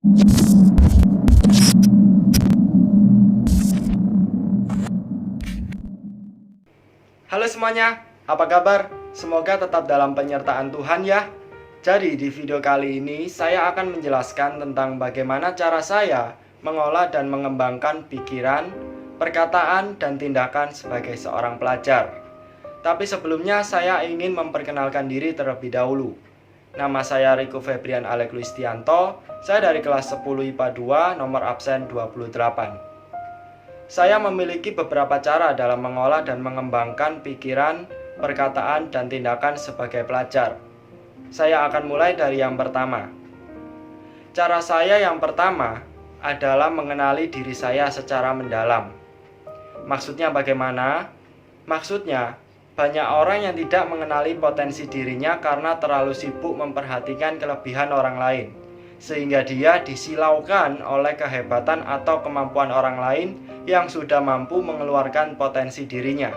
Halo semuanya, apa kabar? Semoga tetap dalam penyertaan Tuhan ya. Jadi di video kali ini saya akan menjelaskan tentang bagaimana cara saya mengolah dan mengembangkan pikiran, perkataan, dan tindakan sebagai seorang pelajar. Tapi sebelumnya saya ingin memperkenalkan diri terlebih dahulu. Nama saya Riko Febrian Alek Luistianto, saya dari kelas 10 IPA 2, nomor absen 28. Saya memiliki beberapa cara dalam mengolah dan mengembangkan pikiran, perkataan, dan tindakan sebagai pelajar. Saya akan mulai dari yang pertama. Cara saya yang pertama adalah mengenali diri saya secara mendalam. Maksudnya bagaimana? Maksudnya, banyak orang yang tidak mengenali potensi dirinya karena terlalu sibuk memperhatikan kelebihan orang lain, sehingga dia disilaukan oleh kehebatan atau kemampuan orang lain yang sudah mampu mengeluarkan potensi dirinya.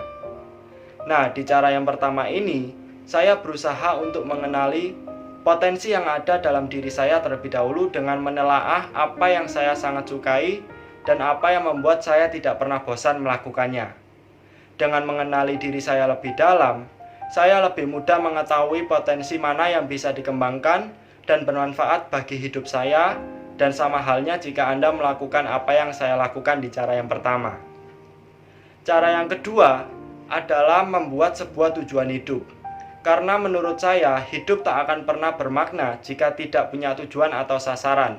Nah, di cara yang pertama ini, saya berusaha untuk mengenali potensi yang ada dalam diri saya terlebih dahulu dengan menelaah apa yang saya sangat sukai dan apa yang membuat saya tidak pernah bosan melakukannya. Dengan mengenali diri saya lebih dalam, saya lebih mudah mengetahui potensi mana yang bisa dikembangkan dan bermanfaat bagi hidup saya, dan sama halnya jika Anda melakukan apa yang saya lakukan di cara yang pertama. Cara yang kedua adalah membuat sebuah tujuan hidup. Karena menurut saya, hidup tak akan pernah bermakna jika tidak punya tujuan atau sasaran.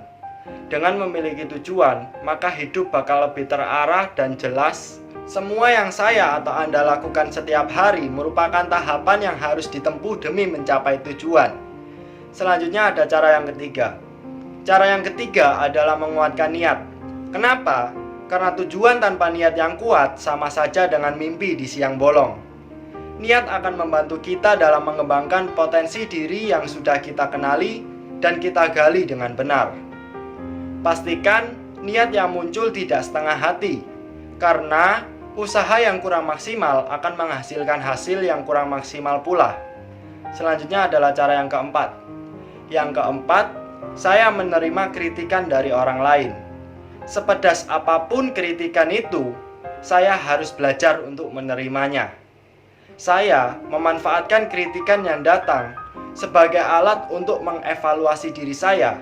Dengan memiliki tujuan, maka hidup bakal lebih terarah dan jelas. Semua yang saya atau Anda lakukan setiap hari merupakan tahapan yang harus ditempuh demi mencapai tujuan. Selanjutnya ada cara yang ketiga. Cara yang ketiga adalah menguatkan niat. Kenapa? Karena tujuan tanpa niat yang kuat sama saja dengan mimpi di siang bolong. Niat akan membantu kita dalam mengembangkan potensi diri yang sudah kita kenali dan kita gali dengan benar. Pastikan niat yang muncul tidak setengah hati, karena usaha yang kurang maksimal akan menghasilkan hasil yang kurang maksimal pula. Selanjutnya adalah cara yang keempat. Yang keempat, saya menerima kritikan dari orang lain. Sepedas apapun kritikan itu, saya harus belajar untuk menerimanya. Saya memanfaatkan kritikan yang datang sebagai alat untuk mengevaluasi diri saya.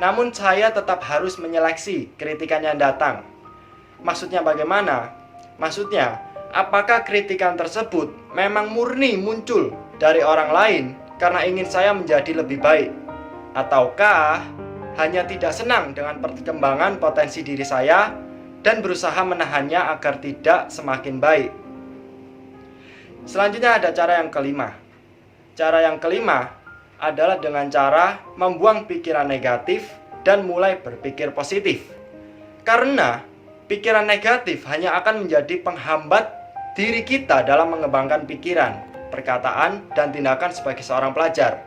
Namun saya tetap harus menyeleksi kritikan yang datang. Maksudnya bagaimana? Maksudnya, apakah kritikan tersebut memang murni muncul dari orang lain karena ingin saya menjadi lebih baik? Ataukah hanya tidak senang dengan perkembangan potensi diri saya dan berusaha menahannya agar tidak semakin baik? Selanjutnya ada cara yang kelima. Cara yang kelima adalah dengan cara membuang pikiran negatif dan mulai berpikir positif. Karena pikiran negatif hanya akan menjadi penghambat diri kita dalam mengembangkan pikiran, perkataan, dan tindakan sebagai seorang pelajar.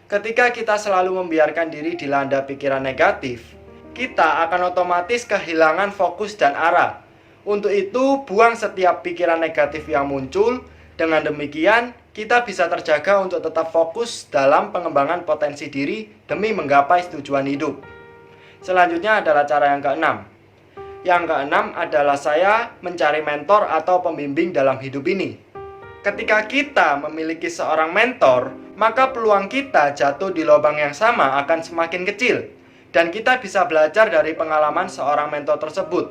Ketika kita selalu membiarkan diri dilanda pikiran negatif, kita akan otomatis kehilangan fokus dan arah. Untuk itu, buang setiap pikiran negatif yang muncul. Dengan demikian, kita bisa terjaga untuk tetap fokus dalam pengembangan potensi diri demi menggapai tujuan hidup. Selanjutnya adalah cara yang keenam. Yang keenam adalah saya mencari mentor atau pembimbing dalam hidup ini. Ketika kita memiliki seorang mentor, maka peluang kita jatuh di lubang yang sama akan semakin kecil, dan kita bisa belajar dari pengalaman seorang mentor tersebut.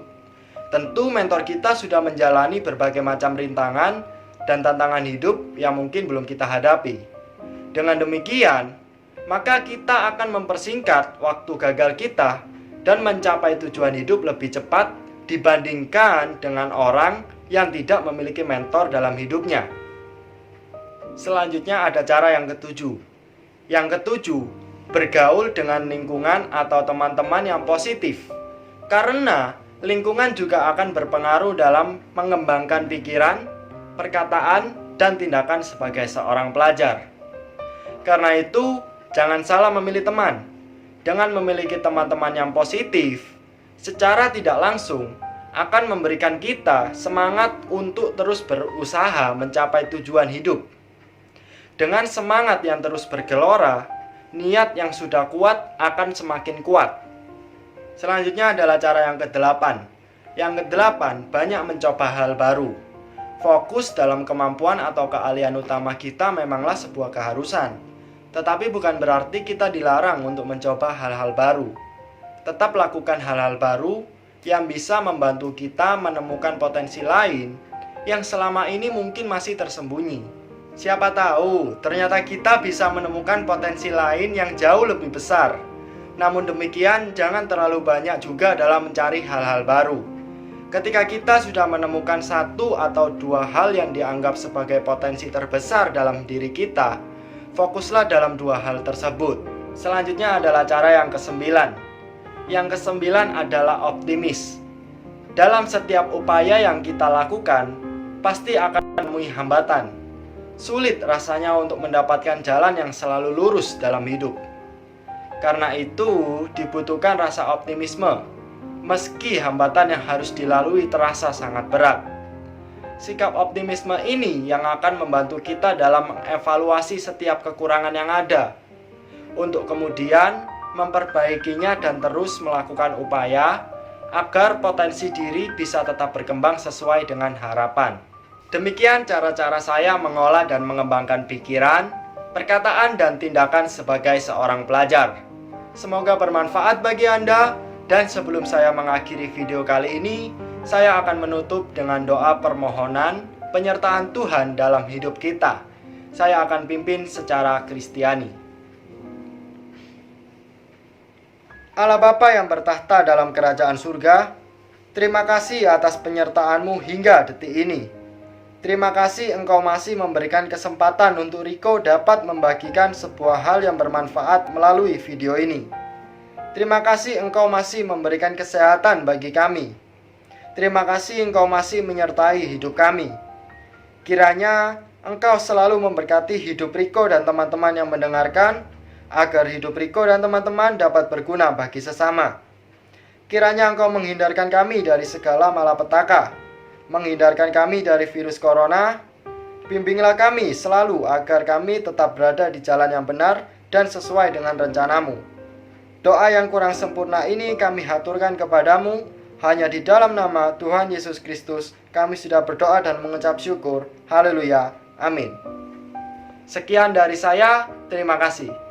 Tentu mentor kita sudah menjalani berbagai macam rintangan dan tantangan hidup yang mungkin belum kita hadapi. Dengan demikian, maka kita akan mempersingkat waktu gagal kita dan mencapai tujuan hidup lebih cepat dibandingkan dengan orang yang tidak memiliki mentor dalam hidupnya. Selanjutnya ada cara yang ketujuh. Yang ketujuh, bergaul dengan lingkungan atau teman-teman yang positif. Karena lingkungan juga akan berpengaruh dalam mengembangkan pikiran, perkataan, dan tindakan sebagai seorang pelajar. Karena itu, jangan salah memilih teman. Dengan memiliki teman-teman yang positif, secara tidak langsung akan memberikan kita semangat untuk terus berusaha mencapai tujuan hidup. Dengan semangat yang terus bergelora, niat yang sudah kuat akan semakin kuat. Selanjutnya adalah cara yang kedelapan. Yang kedelapan, banyak mencoba hal baru. Fokus dalam kemampuan atau keahlian utama kita memanglah sebuah keharusan. Tetapi bukan berarti kita dilarang untuk mencoba hal-hal baru. Tetap lakukan hal-hal baru yang bisa membantu kita menemukan potensi lain yang selama ini mungkin masih tersembunyi. Siapa tahu, ternyata kita bisa menemukan potensi lain yang jauh lebih besar. Namun demikian, jangan terlalu banyak juga dalam mencari hal-hal baru. Ketika kita sudah menemukan satu atau dua hal yang dianggap sebagai potensi terbesar dalam diri kita, fokuslah dalam dua hal tersebut. Selanjutnya adalah cara yang kesembilan. Yang kesembilan adalah optimis. Dalam setiap upaya yang kita lakukan, pasti akan menemui hambatan. Sulit rasanya untuk mendapatkan jalan yang selalu lurus dalam hidup. Karena itu, dibutuhkan rasa optimisme, meski hambatan yang harus dilalui terasa sangat berat. Sikap optimisme ini yang akan membantu kita dalam mengevaluasi setiap kekurangan yang ada, untuk kemudian memperbaikinya dan terus melakukan upaya agar potensi diri bisa tetap berkembang sesuai dengan harapan. Demikian cara-cara saya mengolah dan mengembangkan pikiran, perkataan, dan tindakan sebagai seorang pelajar. Semoga bermanfaat bagi Anda, dan sebelum saya mengakhiri video kali ini, saya akan menutup dengan doa permohonan penyertaan Tuhan dalam hidup kita. Saya akan pimpin secara Kristiani. Allah Bapa yang bertahta dalam kerajaan surga, terima kasih atas penyertaan-Mu hingga detik ini. Terima kasih Engkau masih memberikan kesempatan untuk Riko dapat membagikan sebuah hal yang bermanfaat melalui video ini. Terima kasih Engkau masih memberikan kesehatan bagi kami. Terima kasih Engkau masih menyertai hidup kami. Kiranya Engkau selalu memberkati hidup Riko dan teman-teman yang mendengarkan, agar hidup Riko dan teman-teman dapat berguna bagi sesama. Kiranya Engkau menghindarkan kami dari segala malapetaka, menghindarkan kami dari virus corona. Bimbinglah kami selalu agar kami tetap berada di jalan yang benar dan sesuai dengan rencana-Mu. Doa yang kurang sempurna ini kami haturkan kepadamu. Hanya di dalam nama Tuhan Yesus Kristus kami sudah berdoa dan mengucap syukur. Haleluya. Amin. Sekian dari saya. Terima kasih.